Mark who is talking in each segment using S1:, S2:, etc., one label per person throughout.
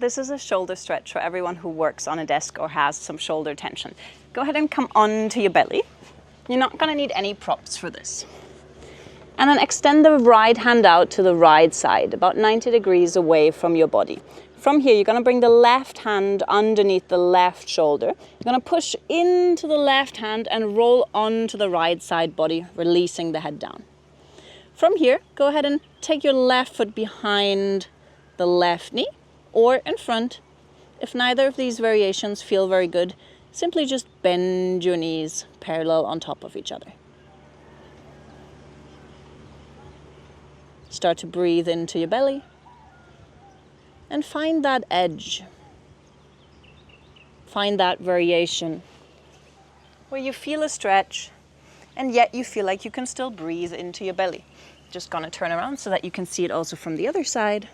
S1: this is a shoulder stretch for everyone who works on a desk or has some shoulder tension. Go ahead and come onto your belly. You're not going to need any props for this. And then extend the right hand out to the right side, about 90 degrees away from your body. From here, you're going to bring the left hand underneath the left shoulder. You're going to push into the left hand and roll onto the right side body, releasing the head down. From here, go ahead and take your left foot behind the left knee or in front. If neither of these variations feel very good, simply just bend your knees parallel on top of each other. Start to breathe into your belly and find that edge. Find that variation where you feel a stretch and yet you feel like you can still breathe into your belly. Just gonna turn around so that you can see it also from the other side.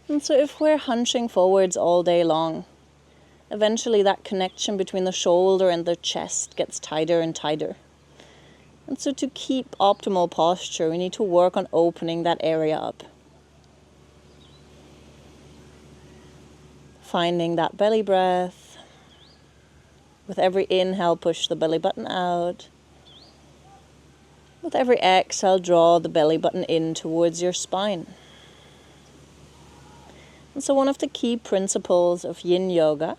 S1: And so if we're hunching forwards all day long, eventually that connection between the shoulder and the chest gets tighter and tighter. And so to keep optimal posture, we need to work on opening that area up. Finding that belly breath. With every inhale, push the belly button out. With every exhale, draw the belly button in towards your spine. And so one of the key principles of Yin Yoga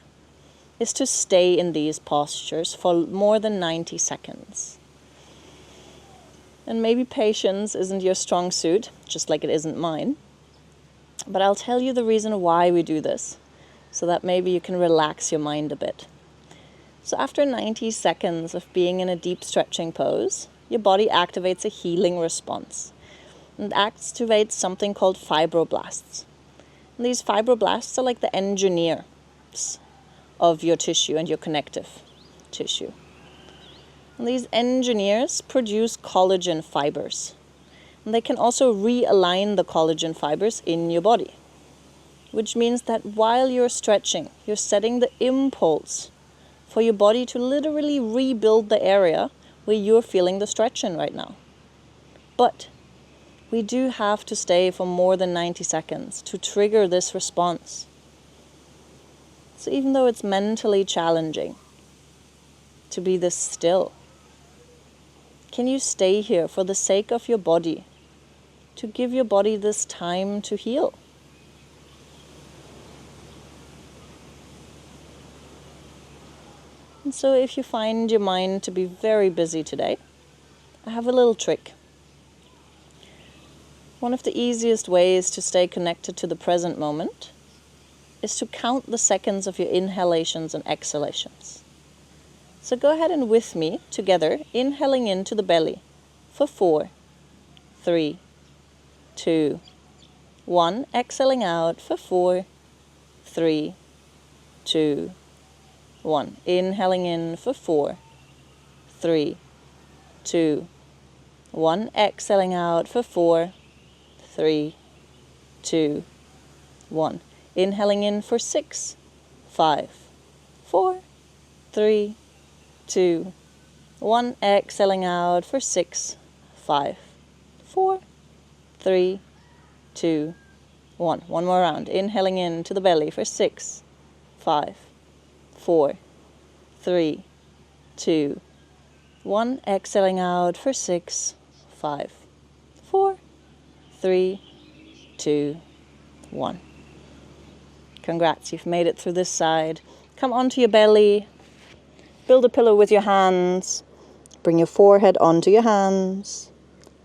S1: is to stay in these postures for more than 90 seconds. And maybe patience isn't your strong suit, just like it isn't mine. But I'll tell you the reason why we do this, so that maybe you can relax your mind a bit. So after 90 seconds of being in a deep stretching pose, your body activates a healing response. And activates something called fibroblasts. And these fibroblasts are like the engineers of your tissue and your connective tissue. And these engineers produce collagen fibers. And they can also realign the collagen fibers in your body. Which means that while you're stretching, you're setting the impulse for your body to literally rebuild the area where you're feeling the stretch in right now. But we do have to stay for more than 90 seconds to trigger this response. So even though it's mentally challenging to be this still, can you stay here for the sake of your body, to give your body this time to heal? And so if you find your mind to be very busy today, I have a little trick. One of the easiest ways to stay connected to the present moment is to count the seconds of your inhalations and exhalations. So go ahead and with me, together, inhaling into the belly for 4, 3, 2, 1. Exhaling out for 4, 3, 2, 1. Inhaling in for 4, 3, 2, 1. Exhaling out for 4, 3, 2, 1. Inhaling in for 6, 5, 4, 3, 2, 1. Exhaling out for 6, 5, 4, 3, 2, 1. One more round. Inhaling into the belly for 6, 5, 4, 3, 2, 1. Exhaling out for 6, 5, 4, 3, 2, 1. Congrats, you've made it through this side. Come onto your belly. Build a pillow with your hands. Bring your forehead onto your hands.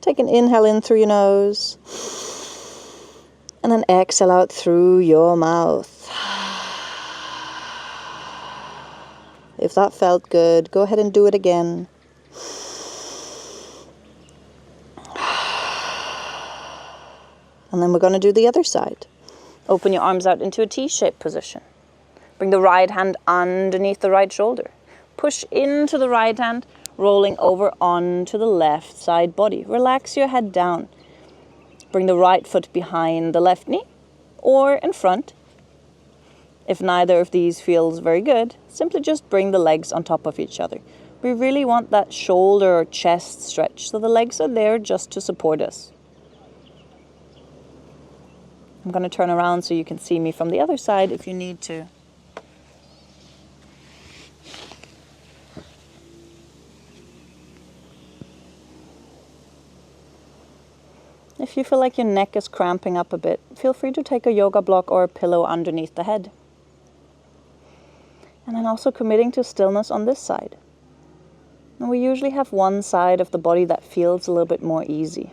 S1: Take an inhale in through your nose. And then exhale out through your mouth. If that felt good, go ahead and do it again. And then we're going to do the other side. Open your arms out into a T-shaped position. Bring the right hand underneath the right shoulder. Push into the right hand, rolling over onto the left side body. Relax your head down. Bring the right foot behind the left knee or in front. If neither of these feels very good, simply just bring the legs on top of each other. We really want that shoulder or chest stretch, so the legs are there just to support us. I'm going to turn around so you can see me from the other side if you need to. If you feel like your neck is cramping up a bit, feel free to take a yoga block or a pillow underneath the head. And then also committing to stillness on this side. And we usually have one side of the body that feels a little bit more easy.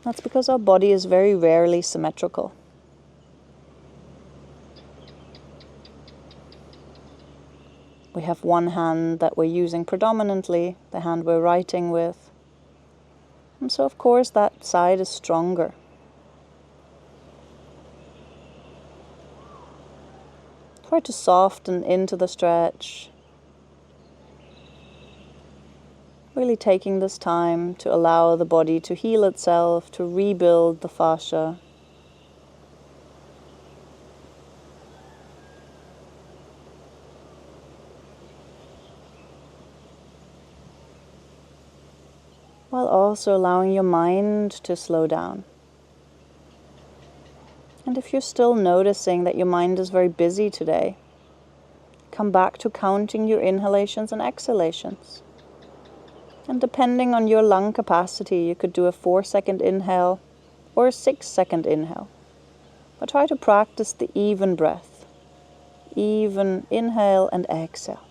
S1: That's because our body is very rarely symmetrical. We have one hand that we're using predominantly, the hand we're writing with. And so of course that side is stronger. Try to soften into the stretch. Really taking this time to allow the body to heal itself, to rebuild the fascia. While also allowing your mind to slow down. And if you're still noticing that your mind is very busy today, come back to counting your inhalations and exhalations. And depending on your lung capacity, you could do a 4-second inhale or a 6-second inhale. But try to practice the even breath. Even inhale and exhale.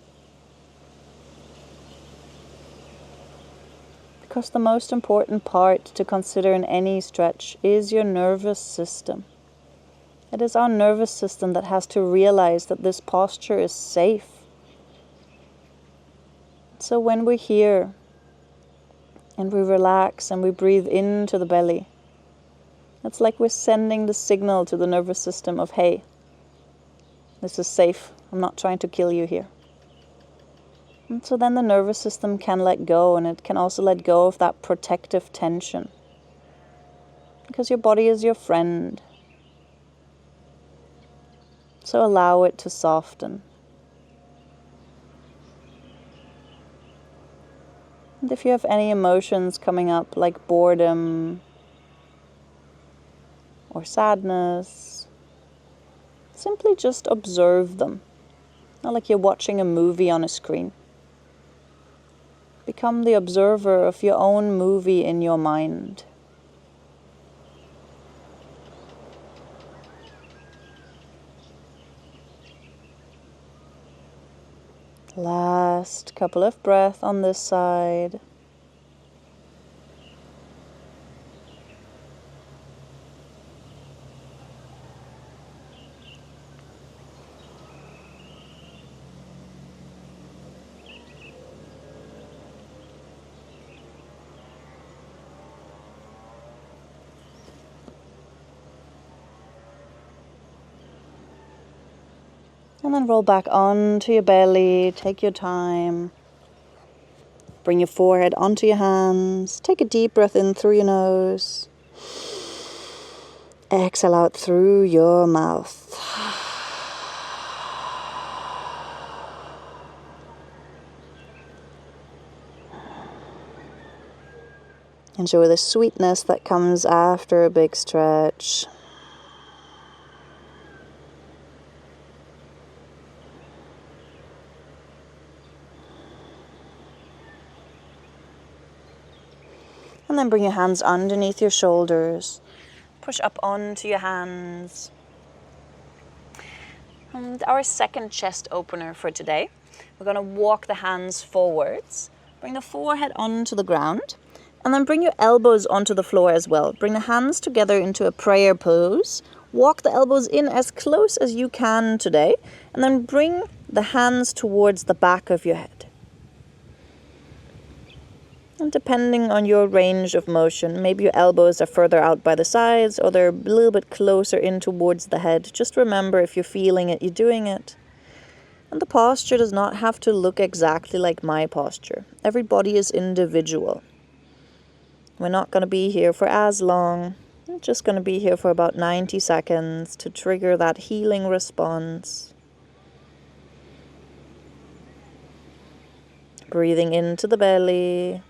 S1: Because the most important part to consider in any stretch is your nervous system. It is our nervous system that has to realize that this posture is safe. So when we're here and we relax and we breathe into the belly, it's like we're sending the signal to the nervous system of, hey, this is safe. I'm not trying to kill you here. And so then the nervous system can let go, and it can also let go of that protective tension. Because your body is your friend. So allow it to soften. And if you have any emotions coming up, like boredom or sadness, simply just observe them. Not like you're watching a movie on a screen. Become the observer of your own movie in your mind. Last couple of breaths on this side. And then roll back onto your belly, take your time. Bring your forehead onto your hands. Take a deep breath in through your nose. Exhale out through your mouth. Enjoy the sweetness that comes after a big stretch. And then bring your hands underneath your shoulders. Push up onto your hands. And our second chest opener for today. We're going to walk the hands forwards. Bring the forehead onto the ground. And then bring your elbows onto the floor as well. Bring the hands together into a prayer pose. Walk the elbows in as close as you can today. And then bring the hands towards the back of your head. And depending on your range of motion, maybe your elbows are further out by the sides or they're a little bit closer in towards the head. Just remember, if you're feeling it, you're doing it. And the posture does not have to look exactly like my posture. Every body is individual. We're not going to be here for as long. We're just going to be here for about 90 seconds to trigger that healing response. Breathing into the belly.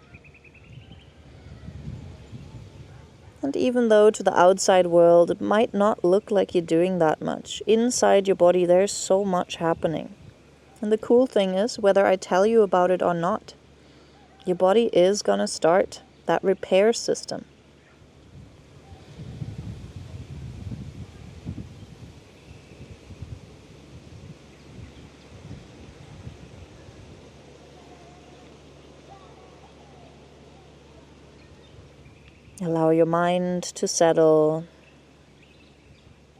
S1: And even though to the outside world it might not look like you're doing that much, inside your body there's so much happening. And the cool thing is, whether I tell you about it or not, your body is going to start that repair system. Allow your mind to settle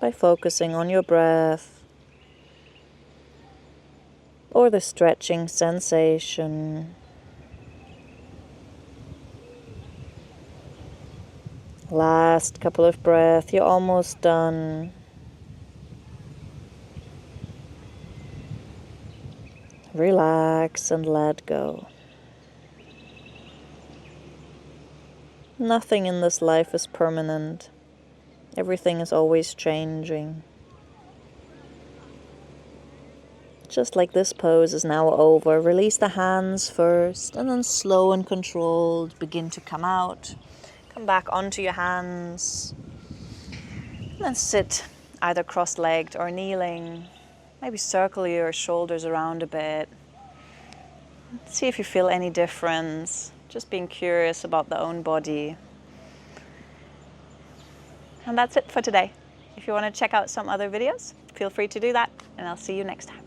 S1: by focusing on your breath or the stretching sensation. Last couple of breaths, you're almost done. Relax and let go. Nothing in this life is permanent. Everything is always changing. Just like this pose is now over, release the hands first, and then slow and controlled, begin to come out. Come back onto your hands. And then sit either cross-legged or kneeling. Maybe circle your shoulders around a bit. See if you feel any difference. Just being curious about the own body. And that's it for today. If you want to check out some other videos, feel free to do that, and I'll see you next time.